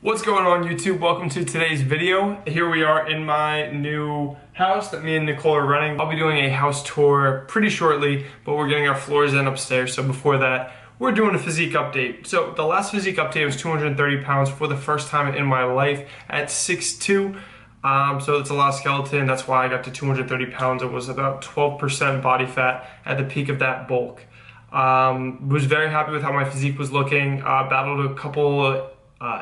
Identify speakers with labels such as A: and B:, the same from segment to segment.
A: What's going on YouTube? Welcome to today's video. Here we are in my new house that me and Nicole are running. I'll be doing a house tour pretty shortly, but we're getting our floors in upstairs. So before that, we're doing a physique update. So the last physique update was 230 pounds for the first time in my life at 6'2". So it's a lot of skeleton. That's why I got to 230 pounds. It was about 12% body fat at the peak of that bulk. Was very happy with how my physique was looking. Battled a couple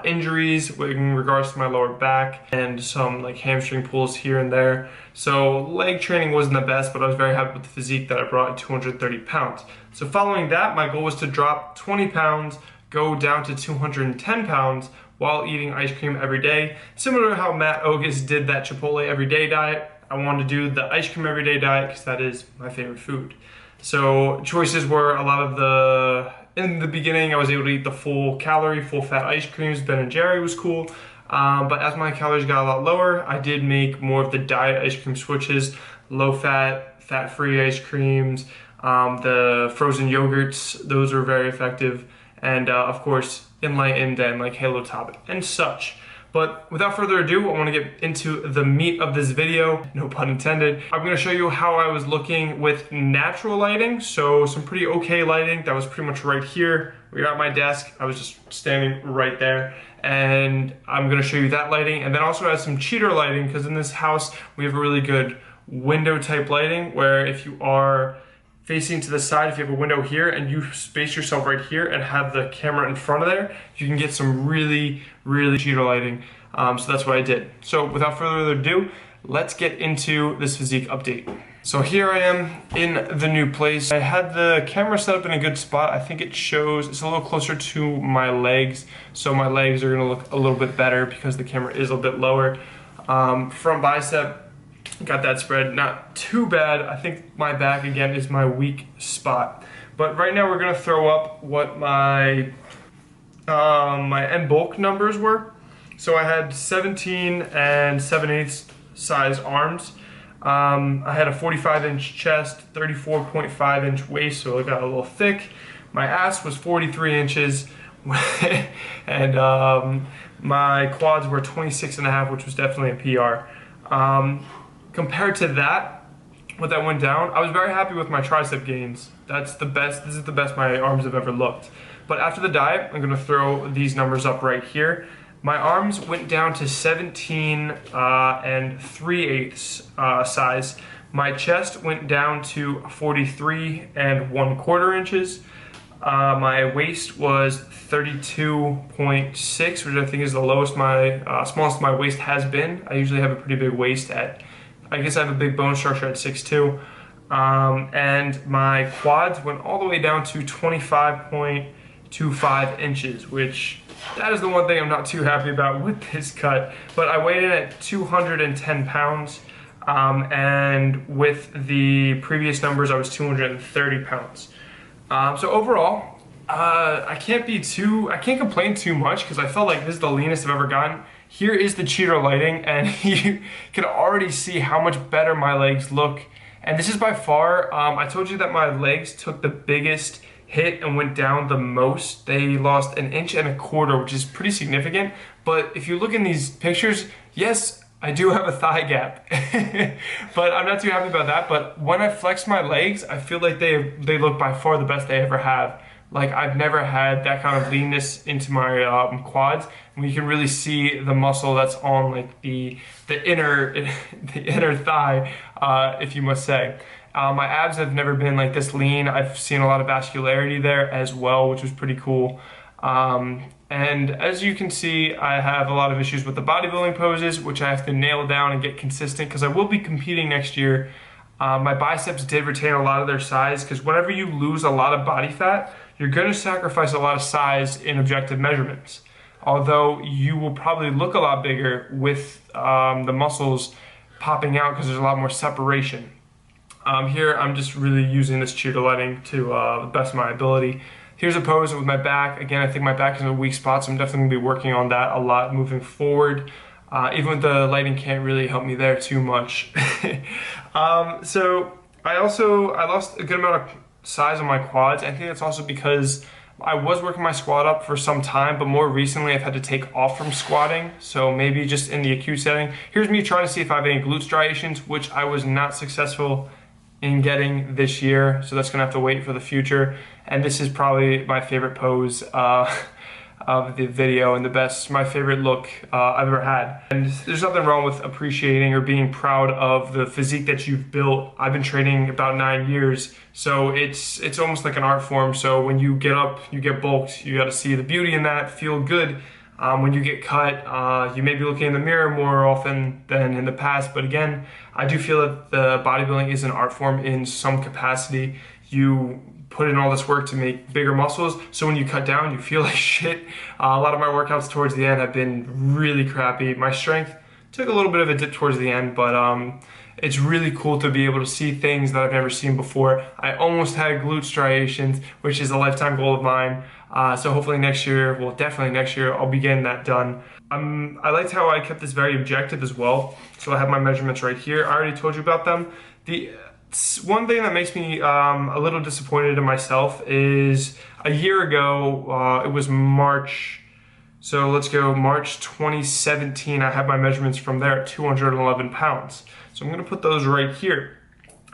A: injuries in regards to my lower back and some like hamstring pulls here and there. So leg training wasn't the best, but I was very happy with the physique that I brought at 230 pounds. So following that, my goal was to drop 20 pounds, go down to 210 pounds while eating ice cream every day. Similar to how Matt Ogus did that Chipotle everyday diet, I wanted to do the ice cream everyday diet because that is my favorite food. So choices were a lot of in the beginning, I was able to eat the full calorie, full fat ice creams. Ben & Jerry was cool. But as my calories got a lot lower, I did make more of the diet ice cream switches, low fat, fat-free ice creams, the frozen yogurts, those were very effective. And of course, Enlightened and like Halo Top and such. But without further ado, I want to get into the meat of this video, no pun intended. I'm going to show you how I was looking with natural lighting, so some pretty okay lighting. That was pretty much right here. We were at my desk, I was just standing right there, and I'm going to show you that lighting, and then also add some cheater lighting, because in this house we have a really good window type lighting, where if you are facing to the side, if you have a window here and you space yourself right here and have the camera in front of there, you can get some really cheater lighting. So that's what I did. So without further ado, let's get into this physique update. So here I am in the new place. I had the camera set up in a good spot. I think it shows, it's a little closer to my legs. So my legs are gonna look a little bit better because the camera is a bit lower. Front bicep, got that spread, not too bad. I think my back again is my weak spot. But right now we're gonna throw up what my end bulk numbers were. So I had 17 and 7/8 size arms. I had a 45-inch chest, 34.5-inch waist, so it got a little thick. My ass was 43 inches, and my quads were 26.5, which was definitely a PR. Compared to that, what that went down, I was very happy with my tricep gains. That's the best, this is the best my arms have ever looked. But after the diet, I'm gonna throw these numbers up right here. My arms went down to 17 and 3/8 size. My chest went down to 43 and 1/4 inches. My waist was 32.6, which I think is the lowest smallest my waist has been. I usually have a pretty big waist I guess I have a big bone structure at 6'2". And my quads went all the way down to 25.25 inches, which that is the one thing I'm not too happy about with this cut. But I weighed in at 210 pounds, and with the previous numbers, I was 230 pounds. So overall, I can't complain too much because I felt like this is the leanest I've ever gotten. Here is the cheater lighting, and you can already see how much better my legs look. And this is by far, I told you that my legs took the biggest hit and went down the most. They lost 1.25 inches, which is pretty significant. But if you look in these pictures, yes, I do have a thigh gap, but I'm not too happy about that. But when I flex my legs, I feel like they look by far the best they ever have. Like I've never had that kind of leanness into my quads. And you can really see the muscle that's on like the inner thigh, if you must say. My abs have never been like this lean. I've seen a lot of vascularity there as well, which was pretty cool. And as you can see, I have a lot of issues with the bodybuilding poses, which I have to nail down and get consistent because I will be competing next year. My biceps did retain a lot of their size because whenever you lose a lot of body fat, you're going to sacrifice a lot of size in objective measurements. Although you will probably look a lot bigger with the muscles popping out because there's a lot more separation. Here I'm just really using this cheater lighting to the best of my ability. Here's a pose with my back. Again, I think my back is in a weak spot, so I'm definitely going to be working on that a lot moving forward. Even with the lighting can't really help me there too much. So I lost a good amount of size on my quads. I think that's also because I was working my squat up for some time, but more recently I've had to take off from squatting. So maybe just in the acute setting. Here's me trying to see if I have any glute striations, which I was not successful in getting this year. So that's gonna have to wait for the future. And this is probably my favorite pose of the video and my favorite look I've ever had. And there's nothing wrong with appreciating or being proud of the physique that you've built. I've been training about 9 years, so it's almost like an art form. So when you get up, you get bulked, you gotta see the beauty in that, feel good. When you get cut, you may be looking in the mirror more often than in the past, but again, I do feel that the bodybuilding is an art form in some capacity. You put in all this work to make bigger muscles, so when you cut down, you feel like shit. A lot of my workouts towards the end have been really crappy. My strength took a little bit of a dip towards the end, but it's really cool to be able to see things that I've never seen before. I almost had glute striations, which is a lifetime goal of mine. So hopefully next year, well, definitely next year, I'll be getting that done. I liked how I kept this very objective as well. So I have my measurements right here. I already told you about them. One thing that makes me a little disappointed in myself is a year ago, it was March, so let's go March 2017, I had my measurements from there at 211 pounds. So I'm gonna put those right here.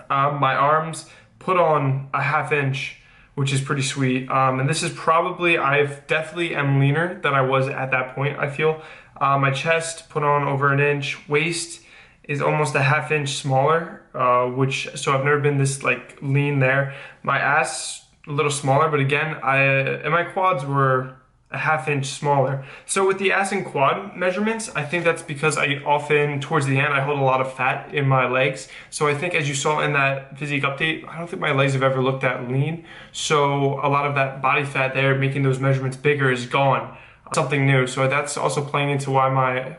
A: My arms put on a ½ inch, which is pretty sweet. And this is probably, I've definitely am leaner than I was at that point, I feel. My chest put on over 1 inch, waist is almost a ½ inch smaller, so I've never been this like lean there. My ass a little smaller, but again, and my quads were a ½ inch smaller. So with the ass and quad measurements, I think that's because I often, towards the end, I hold a lot of fat in my legs. So I think as you saw in that physique update, I don't think my legs have ever looked that lean. So a lot of that body fat there, making those measurements bigger, is gone. Something new. So that's also playing into why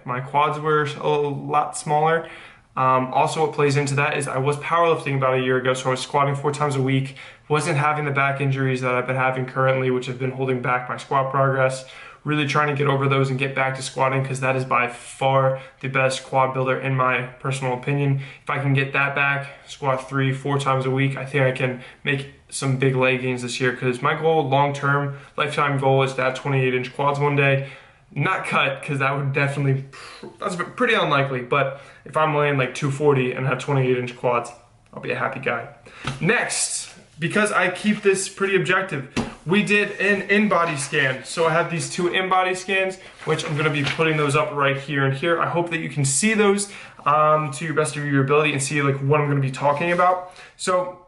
A: my quads were a lot smaller. Also what plays into that is I was powerlifting about a year ago, so I was squatting 4 times a week, wasn't having the back injuries that I've been having currently, which have been holding back my squat progress. Really trying to get over those and get back to squatting, because that is by far the best quad builder in my personal opinion. If I can get that back, squat 3-4 times a week, I think I can make some big leg gains this year, because my goal, long-term, lifetime goal, is to have 28-inch quads one day. Not cut, because that would definitely, that's pretty unlikely, but if I'm weighing like 240 and have 28-inch quads, I'll be a happy guy. Next, because I keep this pretty objective, we did an InBody scan. So I have these 2 InBody scans, which I'm gonna be putting those up right here and here. I hope that you can see those to your best of your ability and see like what I'm gonna be talking about. So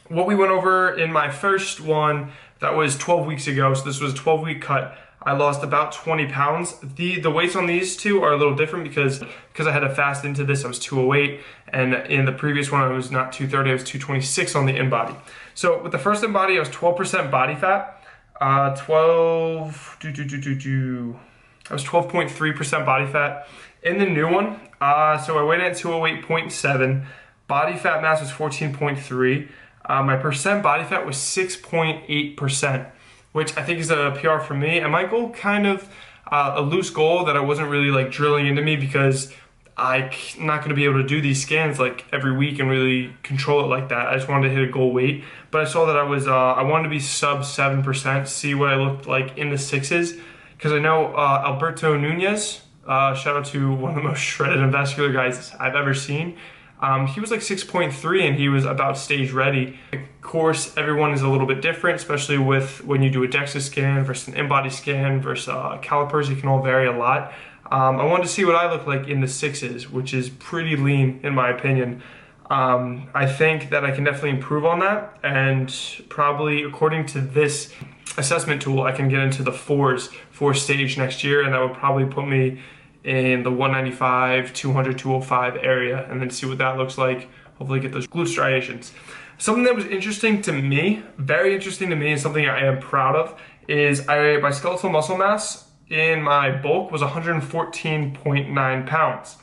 A: what we went over in my first one, that was 12 weeks ago, so this was a 12-week cut. I lost about 20 pounds. The weights on these two are a little different because I had to fast into this. I was 208, and in the previous one I was not 230, I was 226 on the InBody. So with the first InBody, I was 12% body fat, I was 12.3% body fat. In the new one, so I weighed in at 208.7, body fat mass was 14.3, my percent body fat was 6.8%. which I think is a PR for me. And my goal, kind of a loose goal that I wasn't really like drilling into me, because I'm not gonna be able to do these scans like every week and really control it like that. I just wanted to hit a goal weight. But I saw that I wanted to be sub 7%, see what I looked like in the 6s. Because I know Alberto Nunez, shout out to one of the most shredded and vascular guys I've ever seen. He was like 6.3 and he was about stage ready. Of course, everyone is a little bit different, especially with when you do a DEXA scan versus an InBody scan versus calipers. It can all vary a lot. I wanted to see what I look like in the 6s, which is pretty lean in my opinion. I think that I can definitely improve on that, and probably according to this assessment tool, I can get into the 4s for stage next year, and that would probably put me in the 195, 200, 205 area, and then see what that looks like. Hopefully get those glute striations. Something that was interesting to me, very interesting to me, and something I am proud of, is my skeletal muscle mass in my bulk was 114.9 pounds.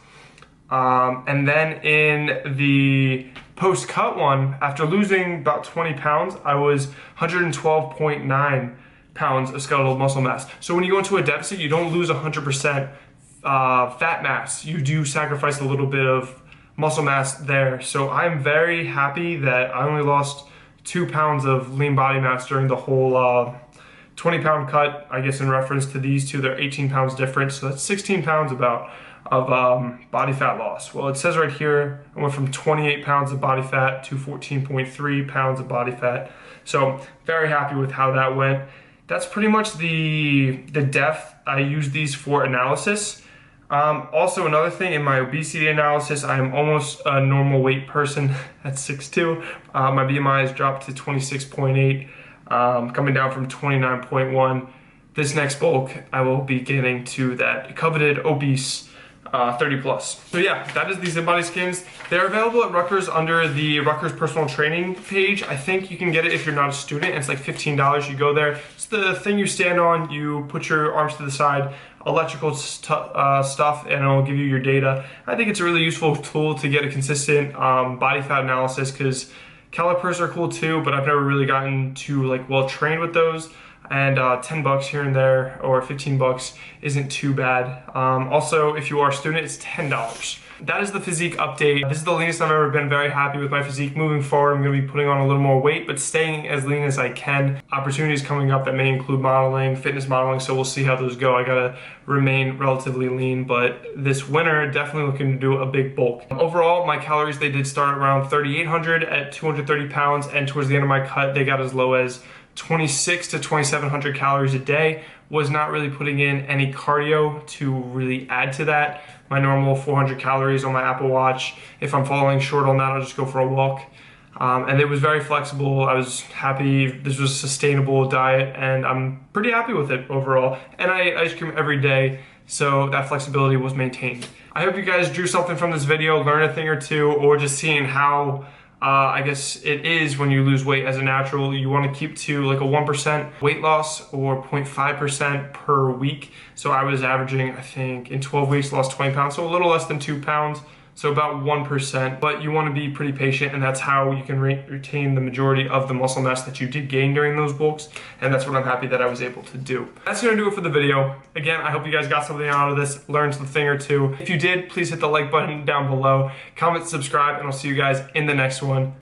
A: And then in the post-cut one, after losing about 20 pounds, I was 112.9 pounds of skeletal muscle mass. So when you go into a deficit, you don't lose 100% fat mass. You do sacrifice a little bit of muscle mass there. So I'm very happy that I only lost 2 pounds of lean body mass during the whole 20-pound cut, I guess in reference to these two, they're 18 pounds different, so that's 16 pounds about of body fat loss. Well, it says right here, I went from 28 pounds of body fat to 14.3 pounds of body fat. So very happy with how that went. That's pretty much the depth. I use these for analysis. Also, another thing, in my obesity analysis, I am almost a normal weight person at 6'2". My BMI has dropped to 26.8, coming down from 29.1. This next bulk, I will be getting to that coveted obese 30 plus. So yeah, that is these InBody skins. They're available at Rutgers under the Rutgers personal training page. I think you can get it if you're not a student. It's like $15. You go there. It's the thing you stand on. You put your arms to the side, electrical stuff, and it'll give you your data. I think it's a really useful tool to get a consistent body fat analysis, because calipers are cool too, but I've never really gotten to like well trained with those. And 10 bucks here and there, or 15 bucks isn't too bad. Also, if you are a student, it's $10. That is the physique update. This is the leanest I've ever been. Very happy with my physique. Moving forward, I'm gonna be putting on a little more weight, but staying as lean as I can. Opportunities coming up that may include modeling, fitness modeling, so we'll see how those go. I gotta remain relatively lean, but this winter, definitely looking to do a big bulk. Overall, my calories, they did start around 3,800 at 230 pounds, and towards the end of my cut, they got as low as 26 to 2,700 calories a day. Was not really putting in any cardio to really add to that. My normal 400 calories on my Apple Watch. If I'm falling short on that, I'll just go for a walk. And it was very flexible. I was happy. This was a sustainable diet, and I'm pretty happy with it overall. And I ice cream every day, so that flexibility was maintained. I hope you guys drew something from this video, learned a thing or two, or just seeing how I guess it is when you lose weight as a natural. You want to keep to like a 1% weight loss or 0.5% per week. So I was averaging, I think in 12 weeks, lost 20 pounds, so a little less than 2 pounds. So about 1%, but you want to be pretty patient, and that's how you can retain the majority of the muscle mass that you did gain during those bulks, and that's what I'm happy that I was able to do. That's gonna do it for the video. Again, I hope you guys got something out of this, learned a thing or two. If you did, please hit the like button down below, comment, subscribe, and I'll see you guys in the next one.